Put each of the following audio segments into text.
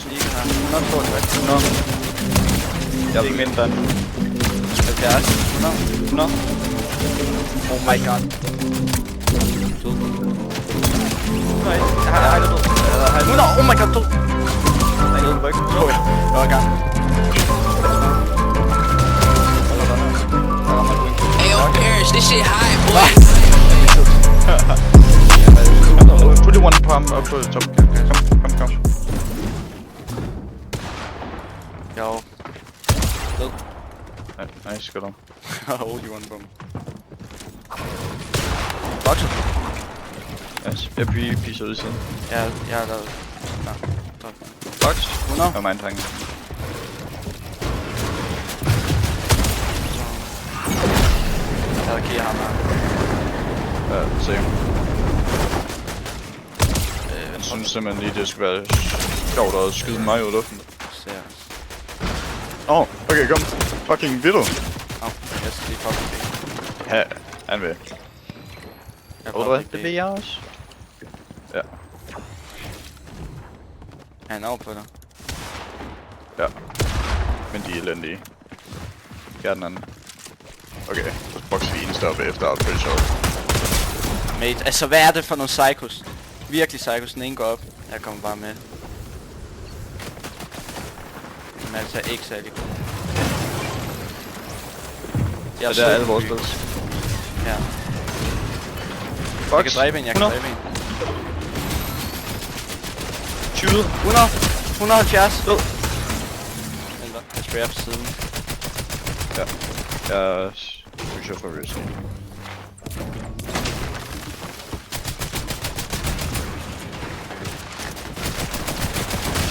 Lige her. 162. 100. Jeg vil mindre end 70. 100. 100. Oh my god. Død. Nej, jeg har aldrig død. 100. Oh my god, død. Nej, det er ryg. Jo, ja. Jeg var i gang. Hey, yo, Paris, this shit high, boy. Put the one på ham op på top. Kom. Jo. Død. Nej, skud om. Holy one bomb. Boxer. Yes, jeg pisser ud i siden. Jeg har lavet... Nå, top. Box. 100. Og mig drenge. Jeg havde kigget ham her. Ja, se. Jeg synes simpelthen lige, det skulle være sjovt at skyde mig ud af luften. Ser. Okay, kom. Fucking vil du? Jeg skal lige poppe det. Ja, han vil. Det vil jeg også. Ja. Han er over på dig. Ja. Men de er elendige. Gør den anden. Okay, så bokser vi en stoppe efter og pretty sure. Mate, altså hvad er det for nogle psychos? Virkelig psychos, den ene går op. Jeg kommer bare med. Men altså ikke særlig god. Ja, det er alle vores spils. Ja. Box. Jeg kan dræbe en, jeg kan dræbe en. 20. 100! 170! Død! Venter, jeg sprayer på siden. Ja. Jeg synes, jeg får risk.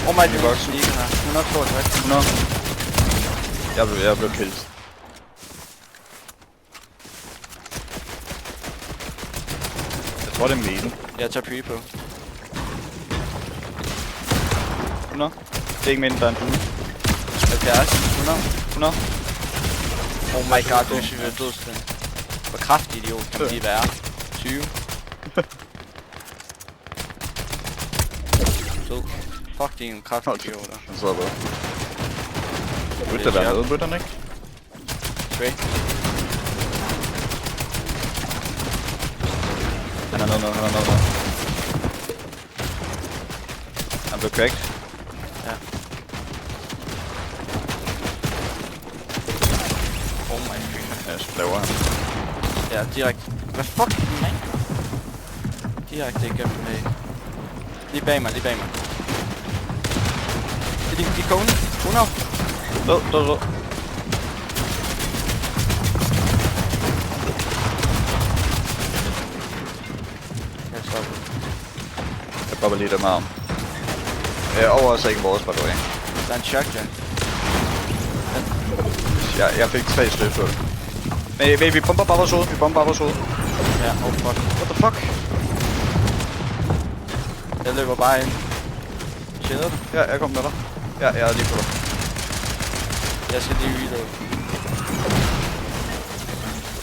Oh my god, lige her. 162. 100. Jeg blev killed. Jeg tror, det er meden. Jeg tager pre på. 100. Det er ikke mindre end 100. 70. 100. 100. Oh my god, du er sygt dødsten. Hvor kraftig idiot kan man lige være? 20. Død. Fuck, det er en kraftig idioter. Han sidder bare. Burde der være noget, burde han ikke? Spray. Han er noget. Han blev cracked. Ja. Oh my god. Ja, så laver han. Ja, direkte. Hvad fuck, man? Direkte igennem med. Lige bag mig. Det er de kone. 100. Død. Jeg stopper. Jeg popper lige dem arm. Over os ikke vores, by the way. Der er en shotgun. Jeg fik 3 støt på det. Men vi bomber bare vores hoved. Ja, oh fuck. What the fuck? Jeg løber bare ind. Chiller du? Ja, jeg kom med dig. Ja, jeg er lige på dig. Jeg skal lige reload.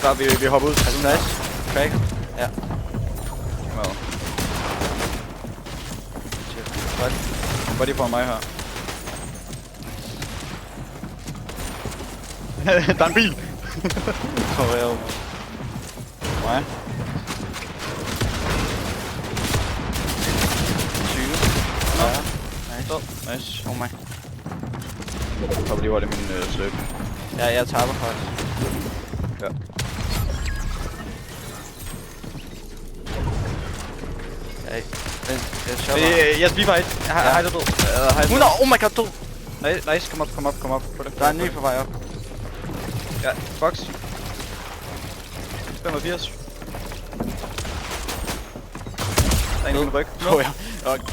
Klar, vi hopper ud. Er du nice? Cracker? Ja. Kom bare lige på mig her. Der er en bil! For real. Nej. 20. Ja. Nice. Nice. Oh my. Jeg hopper lige over det min sløb. Ja, jeg taber faktisk. Ja. Jeg shopper. Jeg bliver bare et. Jeg har det død. 100! Oh my god, død! Nice, kom op. Der er en ny på vej op. Ja, box. 85. Der er en i min ryg. Oh ja. Okay.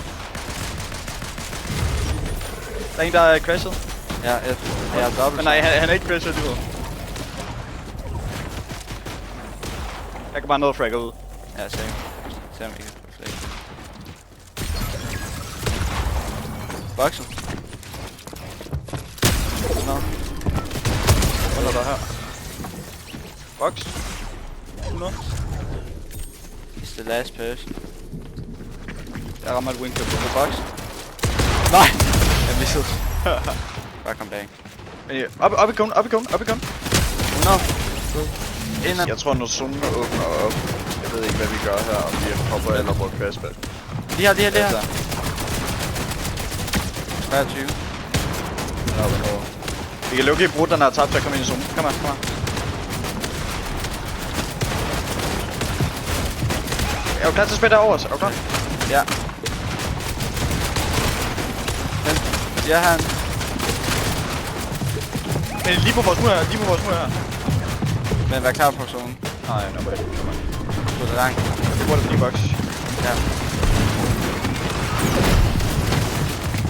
Der er en, der er crashet. Ja, jeg er dobbelt. Men nej, han er ikke crashet alligevel. Jeg kan bare nå at fragge ud. Ja, same. Same, ikke. Boxen. Nå. Hvad er der her? Box. 100. It's the last person. Jeg rammer et wingcap på box. Nej! Jesus. Bare kom bag. Op i kun. 100. Inden. Jeg tror, når zonen åbner op. Jeg ved ikke, hvad vi gør her, om vi hopper eller bruger crashpad. Lige her. 23. Vi kan lukke i brudt, den har tabt til at komme ind i zonen. Kom her. Er du klar til at spille derovre? Er du klar? Ja. Ja, han. Men lige på vores mur her. Men vær klar på zonen. Nej, no way. Så det er langt. Det bruger det lige box. Ja.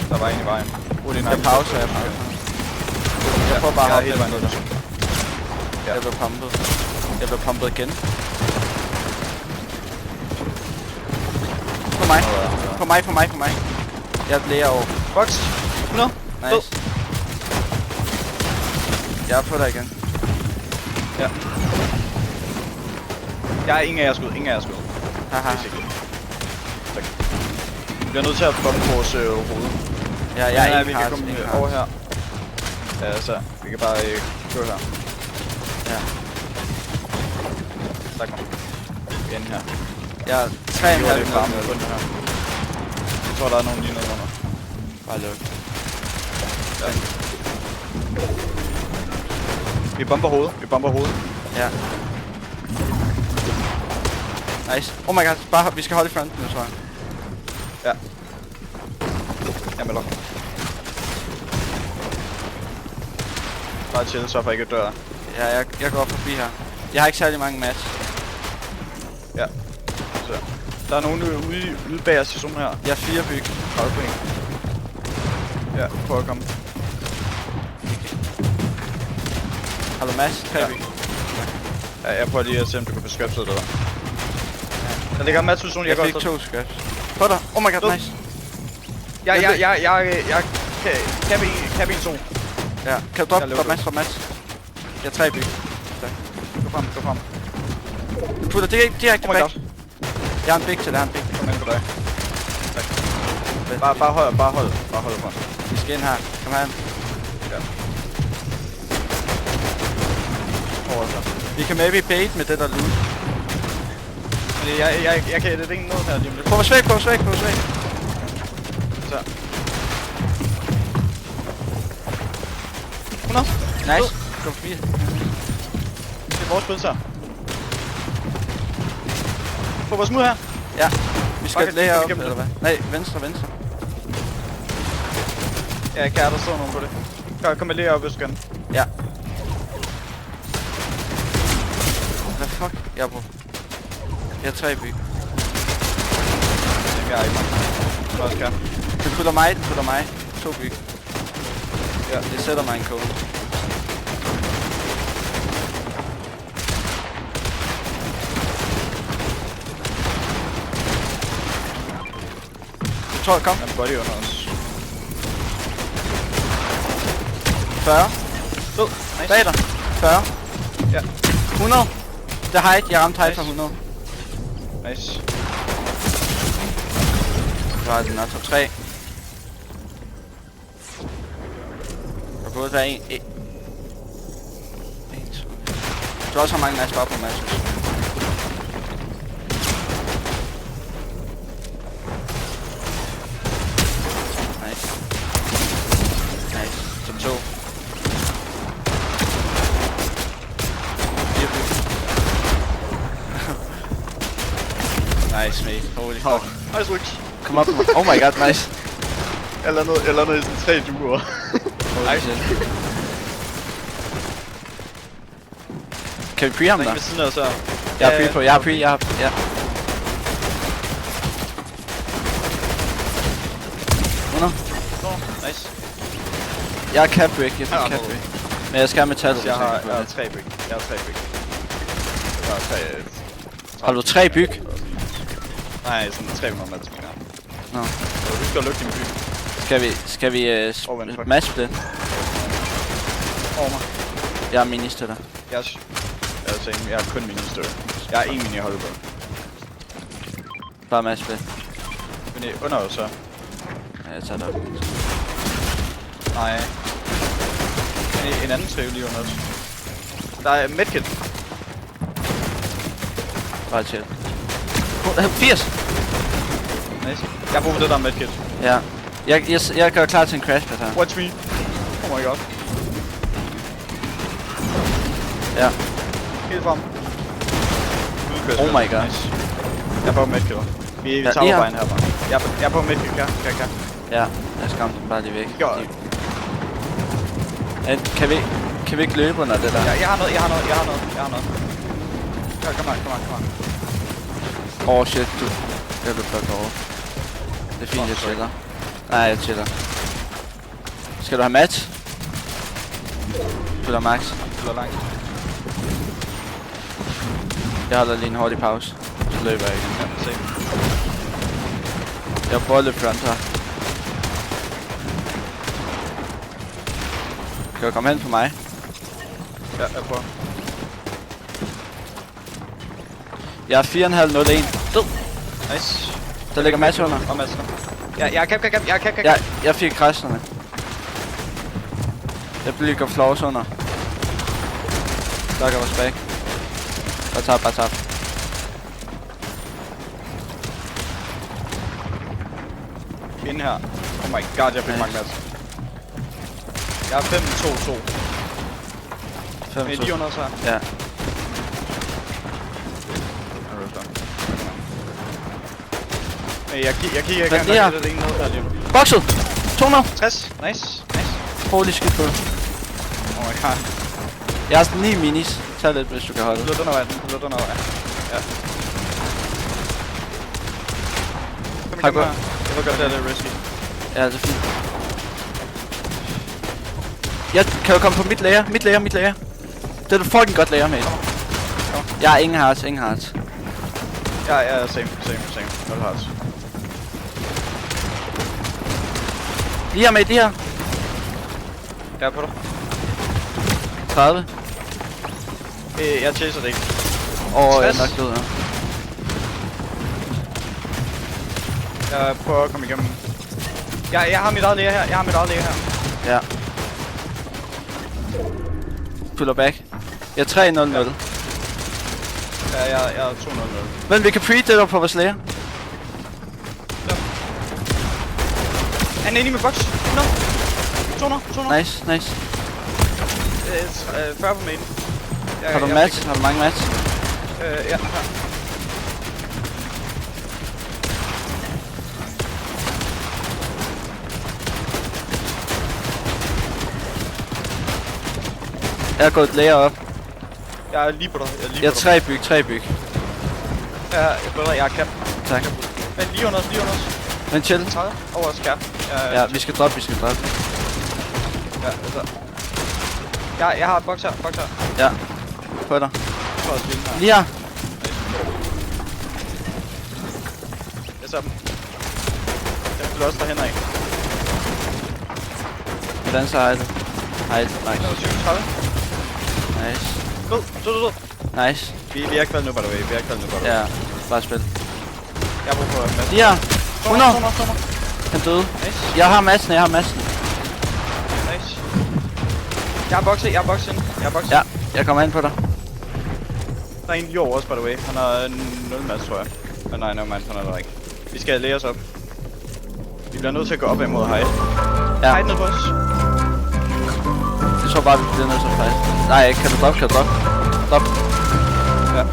Der var en i vejen. Jeg pauser. Jeg prøver bare at hoppe hele vejen ud. Ja. Jeg blev pumpet igen. På mig. Jeg bliver over. Box. 100. Nice. Jeg er på dig igen. Ja. Jeg er ingen af jer skud. Haha. Tak. Vi bliver nødt til at bombe vores hoved. Ja, jeg er vi ikke kan komme over her. Ja, så vi kan bare gå her. Ja. Tak mig. Vi er inde her. Jeg er 3,5 minutter. her. Jeg tror, der er nogen lige nede under. Bare luk. Ja. Vi bomber hovedet. Ja. Nice. Oh my god, bare vi skal holde i fronten nu, tror jeg. Ja. Jamen luk. Bare chill, så for ikke at dør. Ja, jeg går forbi her. Jeg har ikke særlig mange match. Ja. Så. Der er nogen ude bag os i zonen her. Jeg er 4 byg. 30 point. Ja, prøv at komme. Har du match? 3 byg. Ja, jeg prøver lige at se, om du kan få skøbset det der. Der ligger en match ud zonen, Jeg fik 2 scraps. På dig. Oh my god, nice. Jeg kan vi en zone. Ja, kan du drop match? Jeg er 3 byg. Gå frem. Putter direkte Oh my back. god. Jeg har en big til det, Kom ind på dig. Tak. Bare hold frem. Vi skal ind her. Kom her. Ja. Over så. Vi kan maybe bait med det der loot. Men jeg kan det ikke ned her lige om lidt. På vores væg. Så. 100. Nice. Kom forbi. Det er vores spil så. På vores mur her. Ja. Vi skal Bakke, lære op, igennem eller hvad? Nej, venstre. Ja, kan der stå nogen på det. Kom med lige op, hvis du kan. Ja. Hvad fuck? Jeg er på. Jeg er 3 byg. Jeg er ikke mange. Så også kan. Den putter mig. 2 byg. Ja, det sætter mig en kode. Jeg tror, kom. Han er body under os. 40. Fed. Nice. Bag dig. 40. Ja. 100. Det er height. Jeg ramte height fra 100. Nice. Så er den top 3. Der burde være en. Du også har mange nice bare på matches. Nice. Top 2. Nice, mate. Holy fuck. Nice works. Kom op. Oh my god, nice. Jeg landede i sådan 3 duer. Holy shit. Kan vi pre ham der? Ved siden af så. Jeg har pre på, jeg har. Ja. Nice. Jeg er cap break, Men jeg skal have metal. Jeg har 3 byg. Har du 3 byg? Nej, sådan 300 meter. Nå. Du skal lukke din by. Skal vi match det? Over mig. Jeg er minister. Jeg er kun minister. Jeg er en mini holdbåd. Bare match det. Men det er under os så. Ja, jeg tager det op. Nej. En anden save lige under os. Der er medkit. Bare chill. 80! Nice. Jeg bruger det der medkit. Ja. Jeg gør klar til en crash pad her. Watch me. Oh my god. Ja. Helt frem. Oh my god. Nice. Jeg er på medkitter. Vi Ja, tager lige vejen her bare. Jeg er på medkit, klar. Ja, jeg skræmte dem bare lige væk. Jo. Kan vi ikke løbe under det der? Ja, jeg har noget. Ja, kom on. Shit, du. Jeg blev fucked over. Det er fint, jeg chiller. Nej, jeg chiller. Skal du have match? Spiller max. Spiller langt. Jeg holder lige en hurtig pause. Så løber jeg igen. Ja, se. Jeg prøver at løbe front her. Kan du komme hen på mig? Ja, jeg prøver. Jeg er 4,501. Død! Nice. Der ligger match under. Og Madsen. Ja, jeg kan. Jeg fik crasherne. Jeg bliver floors under. Dogger was back. Bare tab. Inde her. Oh my god, jeg fik mange Madsen. Jeg er 5-2-2. 5 Med lige under os her. Ja. Jeg kigger ikke Vent lige her. det ene ned her lige nu. Boxet! 200! 60. Nice. Holy shit, cool. Oh my god. Jeg har sådan 9 minis. Tag lidt, hvis du kan holde. Du løber den vej. Ja. Har godt. Jeg vil godt, det er lidt risky. Ja, det er fint. Kan du komme på mit lager? Mit lager. Det er du fucking godt lager, mate. Jeg har ingen hearts. Ja, same. Nul hearts. Lige her, mate, lige her. Jeg er på dig. 30. Jeg chaser det ikke. Jeg er 60. nok død, ja. Jeg prøver at komme igennem. Jeg har mit eget læger her. Ja. Puller back. Jeg er 3-0-0. Ja, jeg er 2-0-0. Men vi kan pre-det på vores lager. Han er inde i min box. No. 200. Nice. 40 på main. Har du match? Har du mange match? Ja, her. Jeg har gået et lager op. Jeg er lige på dig. Jeg er 3 byg. Ja, jeg kan. Tak. Men lige under os. Men chill. 30 over os cap. Ja, vi skal droppe. Ja, altså. Jeg har et box her. Ja. På dig. Jeg tror også lige her. Lige her. Jeg ser dem. Jeg vil også derhen af. Hvordan så har du? Hej, nice. 30. Nice. Død. Nice. Vi er ikke faldet nu, by the way. Ja, bare spil. Jeg bruger på Madsen. Lige her. 100. 100. Han døde. Nice. Jeg har massen. Nice. Jeg har bokset. Ja, jeg kommer ind på dig. Der er en jord også, by the way. Han har 0 mads, tror jeg. Men nej, nevermind, han er der ikke. Vi skal lære os op. Vi bliver nødt til at gå op imod hide. Ja. Hide ned på os. Jeg tror bare, vi bliver nødt til at fight. Nej, kan du droppe? Drop. Ja.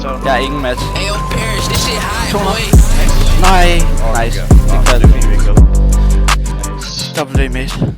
Så. Jeg har ingen match. Ayo, Parrish, this shit high, 200. boy. Nej. Nice. Det er fint, vi er glade. Nice. W, mate.